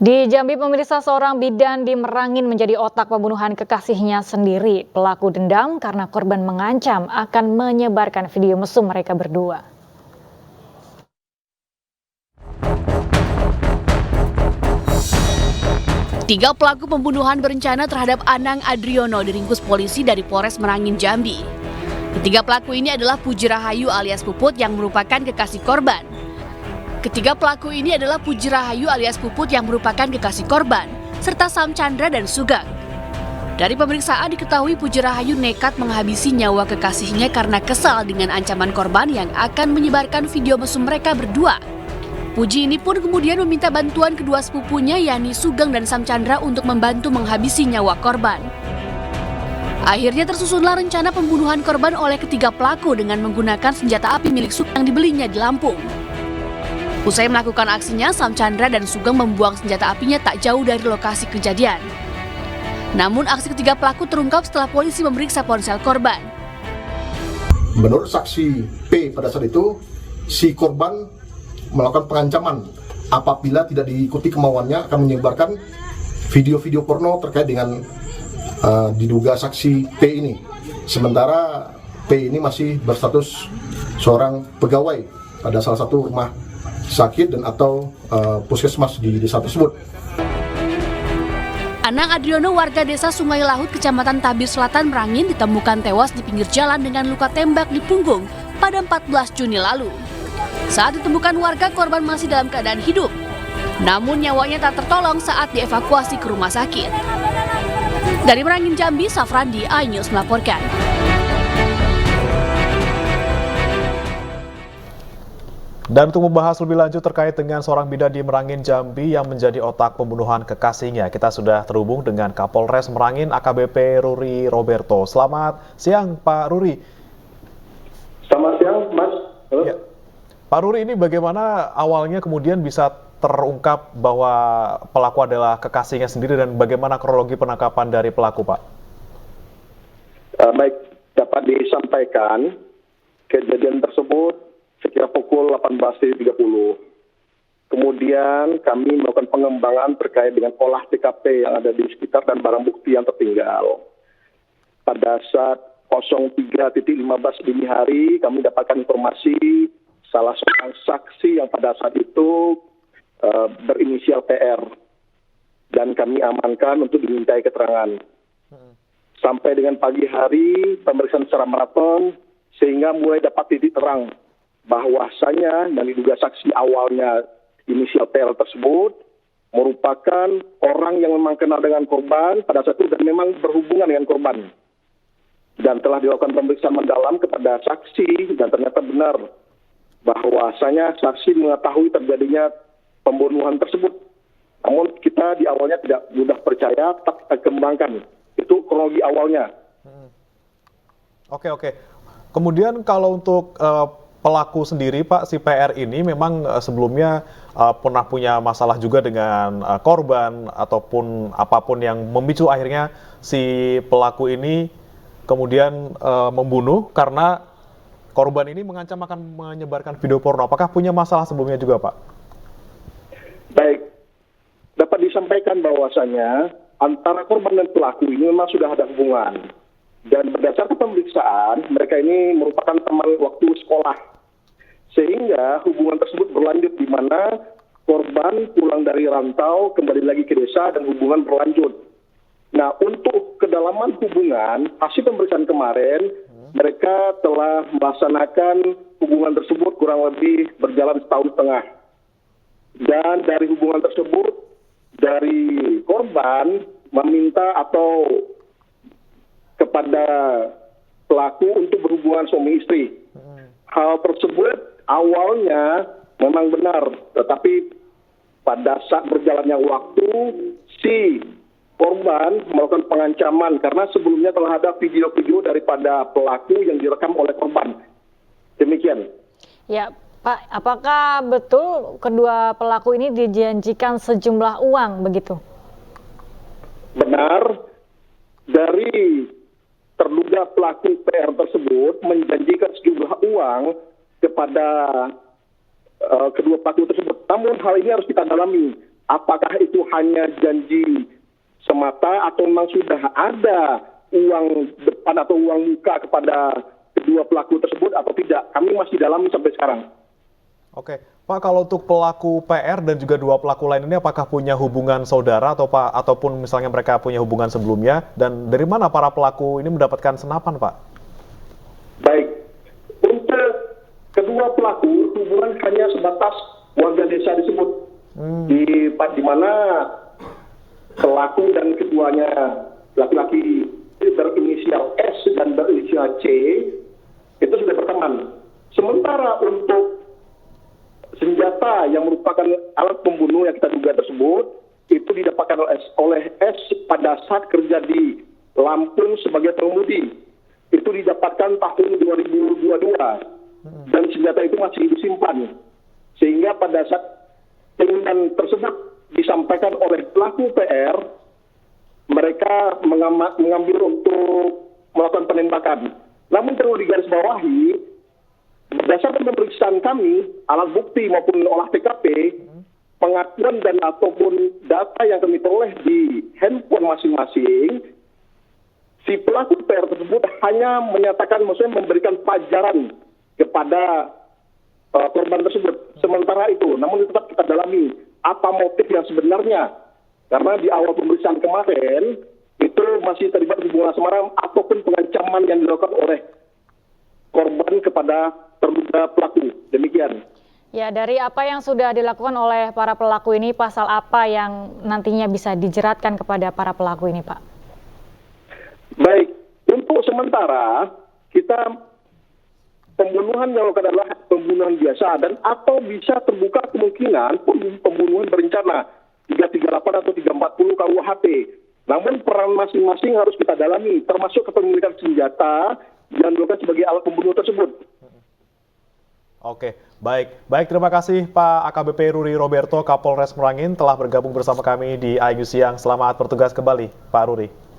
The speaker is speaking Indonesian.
Di Jambi, pemirsa, seorang bidan di Merangin menjadi otak pembunuhan kekasihnya sendiri. Pelaku dendam karena korban mengancam akan menyebarkan video mesum mereka berdua. Tiga pelaku pembunuhan berencana terhadap Anang Adriono diringkus polisi dari Polres Merangin, Jambi. Ketiga pelaku ini adalah Puji Rahayu alias Puput yang merupakan kekasih korban. Serta Sam Chandra dan Sugeng. Dari pemeriksaan diketahui Puji Rahayu nekat menghabisi nyawa kekasihnya karena kesal dengan ancaman korban yang akan menyebarkan video mesum mereka berdua. Puji ini pun kemudian meminta bantuan kedua sepupunya yakni Sugeng dan Sam Chandra untuk membantu menghabisi nyawa korban. Akhirnya tersusunlah rencana pembunuhan korban oleh ketiga pelaku dengan menggunakan senjata api milik Sugeng yang dibelinya di Lampung. Usai melakukan aksinya, Sam Chandra dan Sugeng membuang senjata apinya tak jauh dari lokasi kejadian. Namun aksi ketiga pelaku terungkap setelah polisi memeriksa ponsel korban. Menurut saksi P pada saat itu, si korban melakukan pengancaman apabila tidak diikuti kemauannya akan menyebarkan video-video porno terkait dengan diduga saksi P ini. Sementara P ini masih berstatus seorang pegawai pada salah satu rumah sakit dan atau puskesmas di desa tersebut. Anang Adriono, warga desa Sungai Lahut, Kecamatan Tabir Selatan, Merangin, ditemukan tewas di pinggir jalan dengan luka tembak di punggung pada 14 Juni lalu. Saat ditemukan warga, korban masih dalam keadaan hidup. Namun nyawanya tak tertolong saat dievakuasi ke rumah sakit. Dari Merangin, Jambi, Safrandi, iNews melaporkan. Dan untuk membahas lebih lanjut terkait dengan seorang bidan di Merangin, Jambi yang menjadi otak pembunuhan kekasihnya, kita sudah terhubung dengan Kapolres Merangin AKBP Ruri Roberto. Selamat siang, Pak Ruri. Selamat siang, Mas. Halo. Ya. Pak Ruri, ini bagaimana awalnya kemudian bisa terungkap bahwa pelaku adalah kekasihnya sendiri dan bagaimana kronologi penangkapan dari pelaku, Pak? Baik, dapat disampaikan kejadian tersebut sekira pukul 18.30. Kemudian kami melakukan pengembangan terkait dengan olah TKP yang ada di sekitar dan barang bukti yang tertinggal. Pada saat 03.15 dini hari, kami dapatkan informasi salah seorang saksi yang pada saat itu berinisial PR. Dan kami amankan untuk dimintai keterangan. Sampai dengan pagi hari, pemeriksaan secara maraton, sehingga mulai dapat titik terang bahwasanya yang diduga saksi awalnya inisial PR tersebut merupakan orang yang memang kenal dengan korban pada saat itu dan memang berhubungan dengan korban. Dan telah dilakukan pemeriksaan mendalam kepada saksi dan ternyata benar bahwasanya saksi mengetahui terjadinya pembunuhan tersebut. Namun kita di awalnya tidak mudah percaya, tetap kita kembangkan. Itu kronologi awalnya. Oke. Kemudian kalau untuk pelaku sendiri, Pak, si PR ini memang sebelumnya pernah punya masalah juga dengan korban ataupun apapun yang memicu akhirnya si pelaku ini kemudian membunuh karena korban ini mengancam akan menyebarkan video porno. Apakah punya masalah sebelumnya juga, Pak? Baik, dapat disampaikan bahwasanya antara korban dan pelaku ini memang sudah ada hubungan. Dan berdasarkan pemeriksaan, mereka ini merupakan teman waktu sekolah. Sehingga hubungan tersebut berlanjut di mana korban pulang dari rantau, kembali lagi ke desa dan hubungan berlanjut. Nah, untuk kedalaman hubungan, hasil pemeriksaan kemarin, mereka telah melaksanakan hubungan tersebut kurang lebih berjalan setahun setengah. Dan dari hubungan tersebut, dari korban meminta atau kepada pelaku untuk berhubungan suami istri. Hal tersebut awalnya memang benar, tetapi pada saat berjalannya waktu, si korban melakukan pengancaman karena sebelumnya telah ada video-video daripada pelaku yang direkam oleh korban. Demikian. Ya, Pak, apakah betul kedua pelaku ini dijanjikan sejumlah uang begitu? Benar, dari terduga pelaku PR tersebut menjanjikan sejumlah uang kepada kedua pelaku tersebut. Namun hal ini harus kita dalami. apakah itu hanya janji semata atau memang sudah ada uang depan atau uang muka kepada kedua pelaku tersebut atau tidak. Kami masih dalami sampai sekarang. Oke, Pak, kalau untuk pelaku PR dan juga dua pelaku lain ini apakah punya hubungan saudara atau Pak ataupun misalnya mereka punya hubungan sebelumnya, dan dari mana para pelaku ini mendapatkan senapan, Pak? Baik, untuk kedua pelaku hubungan hanya sebatas warga desa disebut di mana pelaku dan keduanya laki-laki berinisial S dan berinisial C itu sudah berteman. Sementara untuk senjata yang merupakan alat pembunuh yang kita duga tersebut itu didapatkan oleh S pada saat kerja di Lampung sebagai pengemudi. Itu didapatkan tahun 2022 dan senjata itu masih disimpan. Sehingga pada saat keinginan tersebut disampaikan oleh pelaku PR, mereka mengambil untuk melakukan penembakan. Namun perlu digarisbawahi, berdasarkan pemeriksaan kami, alat bukti maupun olah TKP, pengakuan dan ataupun data yang kami peroleh di handphone masing-masing, si pelaku PR tersebut hanya menyatakan, maksudnya memberikan pelajaran kepada korban tersebut. Sementara itu, namun tetap kita dalami apa motif yang sebenarnya. Karena di awal pemeriksaan kemarin, itu masih terlibat hubungan asmara ataupun pengancaman yang dilakukan oleh korban kepada terduga pelaku. Demikian. Ya, dari apa yang sudah dilakukan oleh para pelaku ini, pasal apa yang nantinya bisa dijeratkan kepada para pelaku ini, Pak? Baik, untuk sementara kita pembunuhan yang dilakukan adalah pembunuhan biasa dan atau bisa terbuka kemungkinan pembunuhan berencana 338 atau 340 KUHP. Namun peran masing-masing harus kita dalami, termasuk kepemilikan senjata yang dilakukan sebagai alat pembunuh tersebut. Oke, baik. Terima kasih Pak AKBP Ruri Roberto, Kapolres Merangin telah bergabung bersama kami di INews Siang. Selamat bertugas kembali, Pak Ruri.